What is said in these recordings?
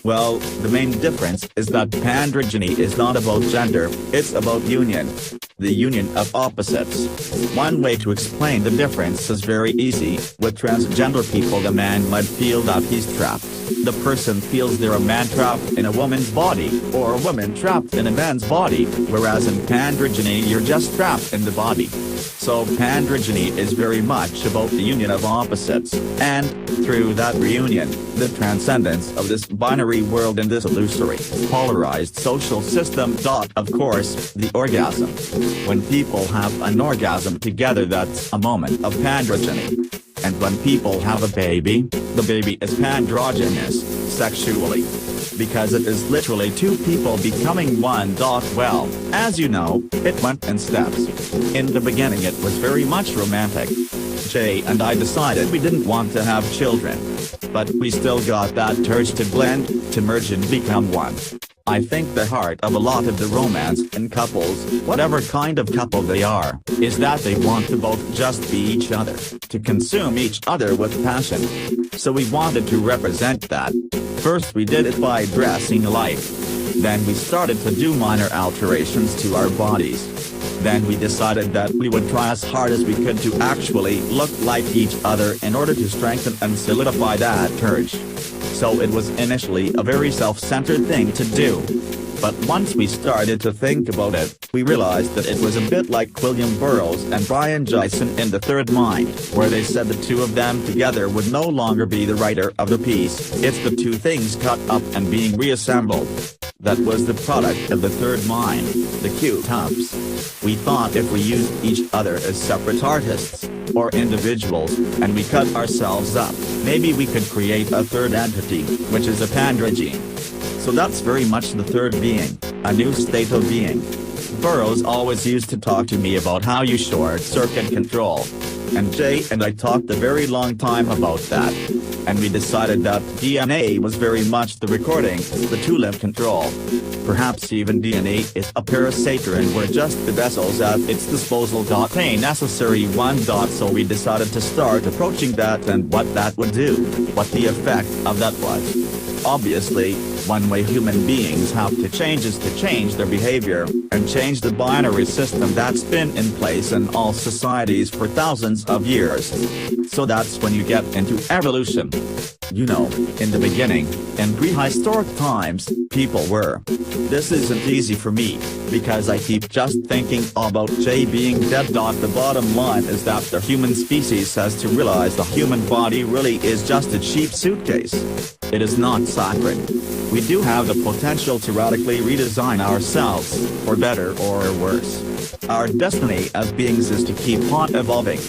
Well, the main difference is that androgyny is not about gender, it's about union. The union of opposites. One way to explain the difference is very easy. With transgender people, the man might feel that he's trapped. The person feels they're a man trapped in a woman's body, or a woman trapped in a man's body, whereas in androgyny you're just trapped in the body. So androgyny is very much about the union of opposites, and, through that reunion, the transcendence of this binary world in this illusory, polarized social system. Of course, the orgasm. When people have an orgasm together, that's a moment of androgyny. And when people have a baby, the baby is androgynous, sexually. Because it is literally two people becoming one. Well, as you know, it went in steps. In the beginning it was very much romantic. Jay and I decided we didn't want to have children. But we still got that urge to blend, to merge and become one. I think the heart of a lot of the romance in couples, whatever kind of couple they are, is that they want to both just be each other, to consume each other with passion. So we wanted to represent that. First we did it by dressing alike. Then we started to do minor alterations to our bodies. Then we decided that we would try as hard as we could to actually look like each other in order to strengthen and solidify that urge. So it was initially a very self-centered thing to do. But once we started to think about it, we realized that it was a bit like William Burroughs and Brian Gysin in The Third Mind, where they said the two of them together would no longer be the writer of the piece. It's the two things cut up and being reassembled. That was the product of The Third Mind, the Q-tubs. We thought if we used each other as separate artists, or individuals, and we cut ourselves up, maybe we could create a third entity, which is a androgyne. So that's very much the third being, a new state of being. Burroughs always used to talk to me about how you short-circuit control. And Jay and I talked a very long time about that. And we decided that DNA was very much the recording, the two-link control. Perhaps even DNA is a parasite and we're just the vessels at its disposal. A necessary one. So we decided to start approaching that and what that would do, what the effect of that was. Obviously, one way human beings have to change is to change their behavior, and change the binary system that's been in place in all societies for thousands of years. So that's when you get into evolution. You know, in the beginning, in prehistoric times, people were. This isn't easy for me, because I keep just thinking about Jay being dead. The bottom line is that the human species has to realize the human body really is just a cheap suitcase. It is not sacred. We do have the potential to radically redesign ourselves, for better or worse. Our destiny as beings is to keep on evolving.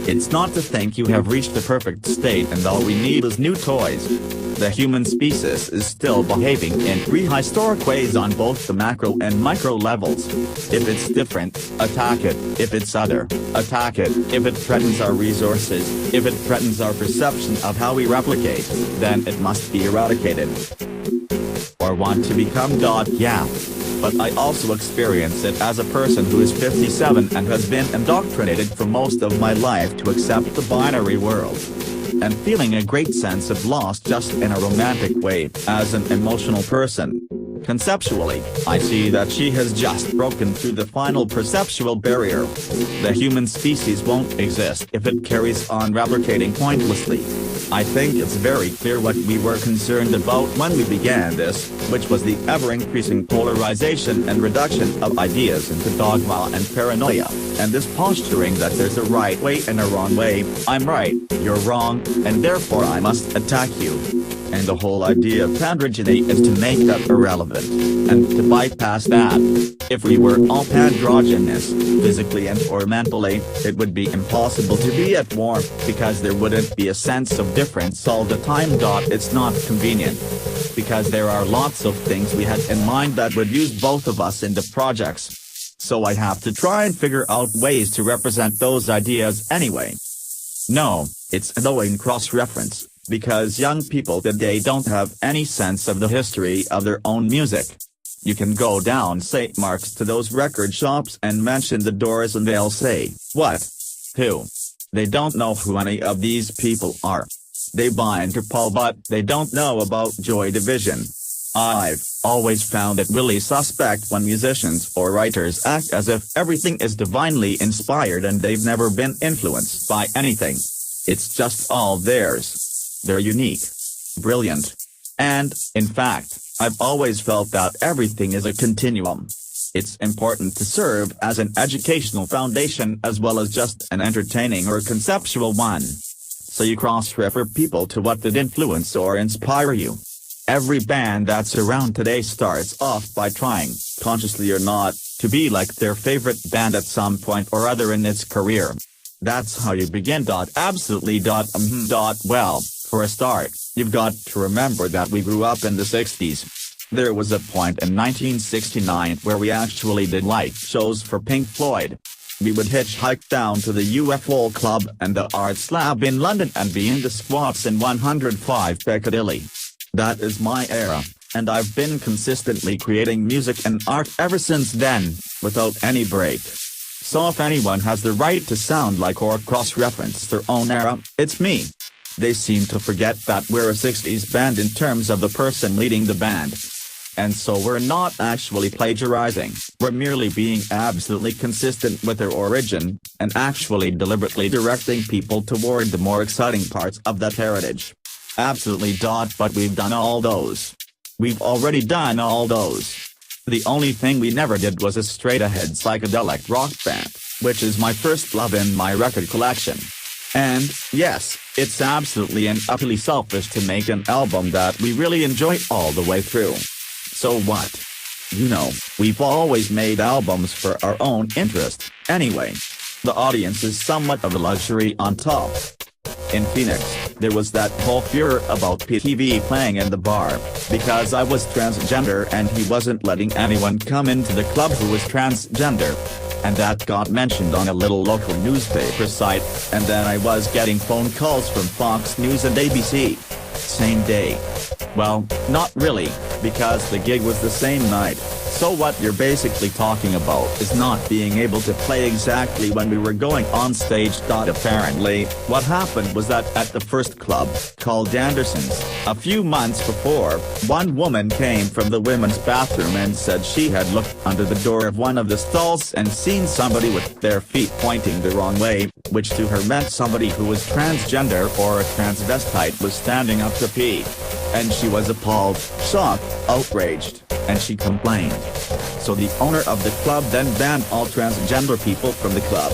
It's not to think you have reached the perfect state and all we need is new toys. The human species is still behaving in prehistoric ways on both the macro and micro levels. If it's different, attack it. If it's other, attack it. If it threatens our resources, if it threatens our perception of how we replicate, then it must be eradicated. Or want to become. Yeah. But I also experience it as a person who is 57 and has been indoctrinated for most of my life to accept the binary world. And feeling a great sense of loss just in a romantic way, as an emotional person. Conceptually, I see that she has just broken through the final perceptual barrier. The human species won't exist if it carries on replicating pointlessly. I think it's very clear what we were concerned about when we began this, which was the ever-increasing polarization and reduction of ideas into dogma and paranoia, and this posturing that there's a right way and a wrong way. I'm right, you're wrong, and therefore I must attack you. And the whole idea of androgyny is to make that irrelevant, and to bypass that. If we were all androgynous, physically and or mentally, it would be impossible to be at war, because there wouldn't be a sense of difference all the time. It's not convenient. Because there are lots of things we had in mind that would use both of us in the projects. So I have to try and figure out ways to represent those ideas anyway. No, it's annoying cross-reference. Because young people today don't have any sense of the history of their own music. You can go down St. Mark's to those record shops and mention the Doors and they'll say, what? Who? They don't know who any of these people are. They buy Interpol but they don't know about Joy Division. I've always found it really suspect when musicians or writers act as if everything is divinely inspired and they've never been influenced by anything. It's just all theirs. They're unique. Brilliant. And, in fact, I've always felt that everything is a continuum. It's important to serve as an educational foundation as well as just an entertaining or conceptual one. So you cross-refer people to what did influence or inspire you. Every band that's around today starts off by trying, consciously or not, to be like their favorite band at some point or other in its career. That's how you begin. Absolutely. Well, for a start, you've got to remember that we grew up in the 60s. There was a point in 1969 where we actually did light shows for Pink Floyd. We would hitchhike down to the UFO Club and the Arts Lab in London and be in the squats in 105 Piccadilly. That is my era, and I've been consistently creating music and art ever since then, without any break. So if anyone has the right to sound like or cross-reference their own era, it's me. They seem to forget that we're a 60s band in terms of the person leading the band. And so we're not actually plagiarizing, we're merely being absolutely consistent with their origin, and actually deliberately directing people toward the more exciting parts of that heritage. Absolutely. But we've done all those. We've already done all those. The only thing we never did was a straight-ahead psychedelic rock band, which is my first love in my record collection. And, yes, it's absolutely and utterly selfish to make an album that we really enjoy all the way through. So what? You know, we've always made albums for our own interest, anyway. The audience is somewhat of a luxury on top. In Phoenix, there was that whole furor about PTV playing in the bar, because I was transgender and he wasn't letting anyone come into the club who was transgender. And that got mentioned on a little local newspaper site, and then I was getting phone calls from Fox News and ABC. Same day. Well, not really, because the gig was the same night. So what you're basically talking about is not being able to play exactly when we were going on stage. Apparently, what happened was that at the first club, called Anderson's, a few months before, one woman came from the women's bathroom and said she had looked under the door of one of the stalls and seen somebody with their feet pointing the wrong way, which to her meant somebody who was transgender or a transvestite was standing up to pee. And she was appalled, shocked, outraged, and she complained. So the owner of the club then banned all transgender people from the club.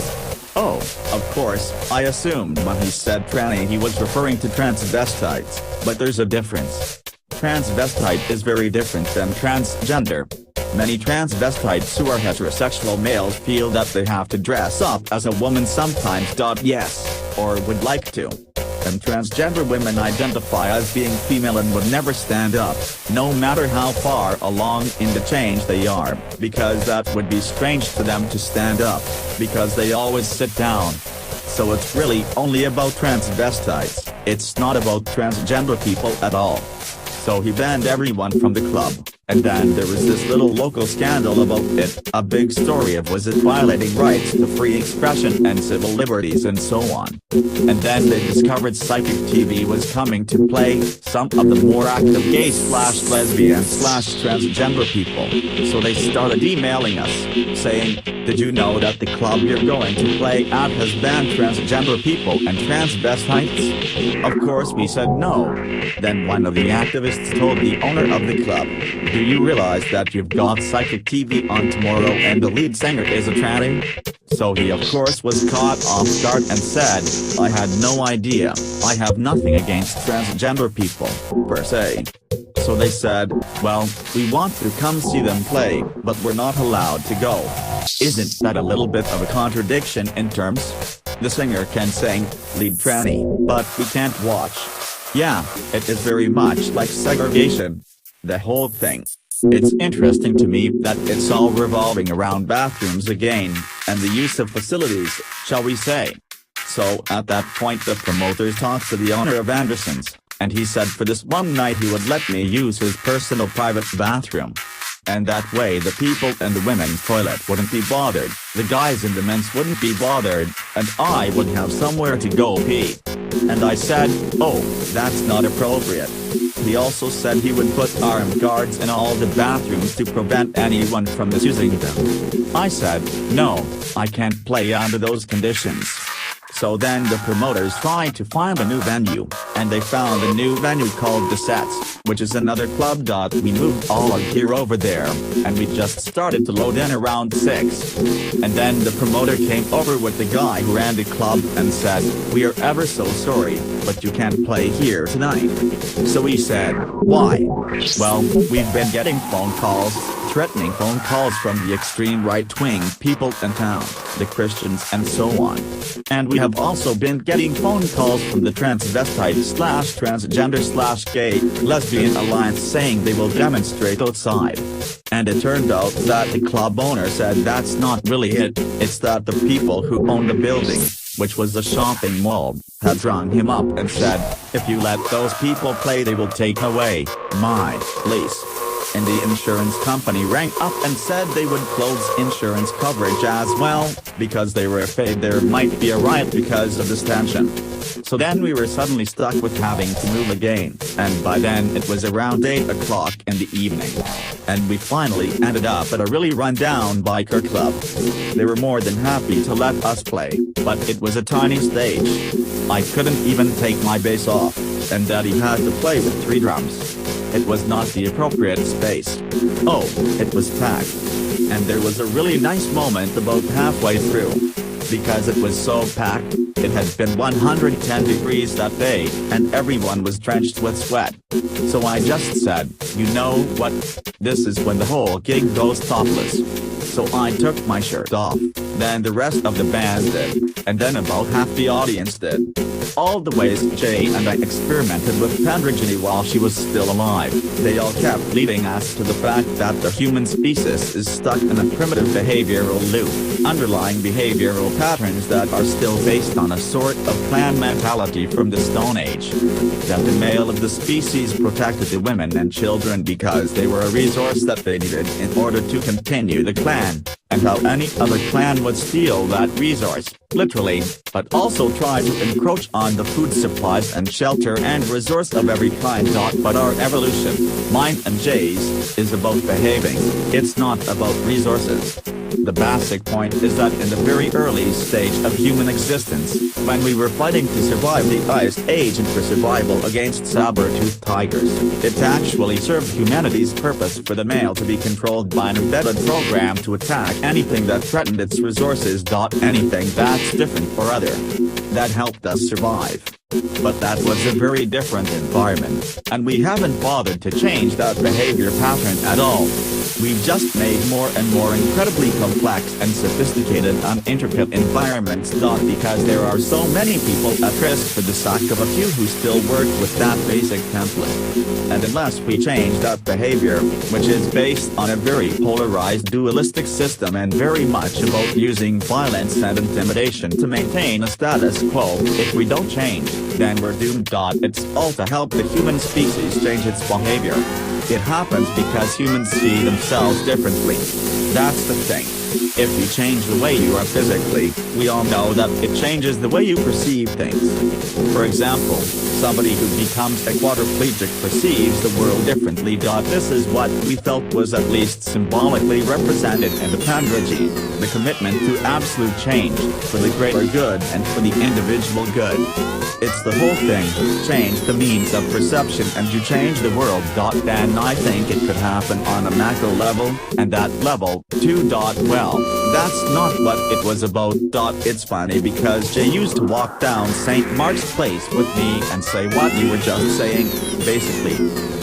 Oh, of course, I assumed when he said tranny he was referring to transvestites, but there's a difference. Transvestite is very different than transgender. Many transvestites who are heterosexual males feel that they have to dress up as a woman sometimes. Yes, or would like to. And transgender women identify as being female and would never stand up, no matter how far along in the change they are, because that would be strange for them to stand up, because they always sit down. So it's really only about transvestites, it's not about transgender people at all. So he banned everyone from the club, and then there was this little local scandal about it, a big story of was it violating rights to free expression and civil liberties and so on. And then they discovered Psychic TV was coming to play some of the more active gay/lesbian/transgender people, so they started emailing us, saying, did you know that the club you're going to play at has banned transgender people and transvestites? Of course we said no. Then one of the activists told the owner of the club, do you realize that you've got Psychic TV on tomorrow and the lead singer is a tranny? So he of course was caught off guard and said, I had no idea, I have nothing against transgender people, per se. So they said, well, we want to come see them play, but we're not allowed to go. Isn't that a little bit of a contradiction in terms? The singer can sing, lead tranny, but we can't watch. Yeah, it is very much like segregation. The whole thing. It's interesting to me that it's all revolving around bathrooms again, and the use of facilities, shall we say. So at that point the promoters talked to the owner of Anderson's, and he said for this one night he would let me use his personal private bathroom. And that way the people in the women's toilet wouldn't be bothered, the guys in the men's wouldn't be bothered, and I would have somewhere to go pee. And I said, oh, that's not appropriate. He also said he would put armed guards in all the bathrooms to prevent anyone from misusing them. I said, no, I can't play under those conditions. So then the promoters tried to find a new venue, and they found a new venue called The Sets, which is another club. We moved all our gear over there, and we just started to load in around 6. And then the promoter came over with the guy who ran the club and said, we are ever so sorry, but you can't play here tonight. So we said, why? Well, we've been getting phone calls, threatening phone calls from the extreme right-wing people in town, the Christians and so on. And we have also been getting phone calls from the transvestite/transgender/gay lesbian alliance saying they will demonstrate outside. And it turned out that the club owner said that's not really it, it's that the people who own the building, which was a shopping mall, had rung him up and said, if you let those people play they will take away my lease. And the insurance company rang up and said they would close insurance coverage as well, because they were afraid there might be a riot because of this tension. So then we were suddenly stuck with having to move again, and by then it was around 8 o'clock in the evening. And we finally ended up at a really run-down biker club. They were more than happy to let us play, but it was a tiny stage. I couldn't even take my bass off, and Daddy had to play with 3 drums. It was not the appropriate space. Oh, it was packed. And there was a really nice moment about halfway through. Because it was so packed, it had been 110 degrees that day, and everyone was drenched with sweat. So I just said, you know what? This is when the whole gig goes topless. So I took my shirt off, then the rest of the band did, and then about half the audience did. All the ways Jay and I experimented with androgyny while she was still alive, they all kept leading us to the fact that the human species is stuck in a primitive behavioral loop, underlying behavioral patterns that are still based on a sort of clan mentality from the Stone Age. That the male of the species protected the women and children because they were a resource that they needed in order to continue the clan, and how any other clan would steal that resource, literally, but also try to encroach on the food supplies and shelter and resource of every kind. But our evolution, mine and Jay's, is about behaving, it's not about resources. The basic point is that in the very early stage of human existence, when we were fighting to survive the Ice Age and for survival against saber-toothed tigers, it actually served humanity's purpose for the male to be controlled by an embedded program to attack anything that threatened its resources. Anything that's different or other. That helped us survive. But that was a very different environment, and we haven't bothered to change that behavior pattern at all. We've just made more and more incredibly complex and sophisticated and intricate environments. Because there are so many people at risk for the sake of a few who still work with that basic template. And unless we change that behavior, which is based on a very polarized dualistic system and very much about using violence and intimidation to maintain a status quo, if we don't change, then we're doomed. It's all to help the human species change its behavior. It happens because humans see themselves differently. That's the thing. If you change the way you are physically, we all know that it changes the way you perceive things. For example, somebody who becomes a quadriplegic perceives the world differently. This is what we felt was at least symbolically represented in the Pandriji, the commitment to absolute change, for the greater good and for the individual good. It's the whole thing, change the means of perception and you change the world. And I think it could happen on a macro level, and that level, too. Well, that's not what it was about. It's funny because Jay used to walk down St. Mark's Place with me and say what you were just saying, basically.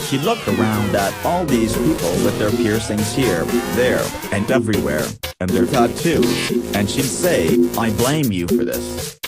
She'd look around at all these people with their piercings here, there, and everywhere, and their tattoos, and she'd say, I blame you for this.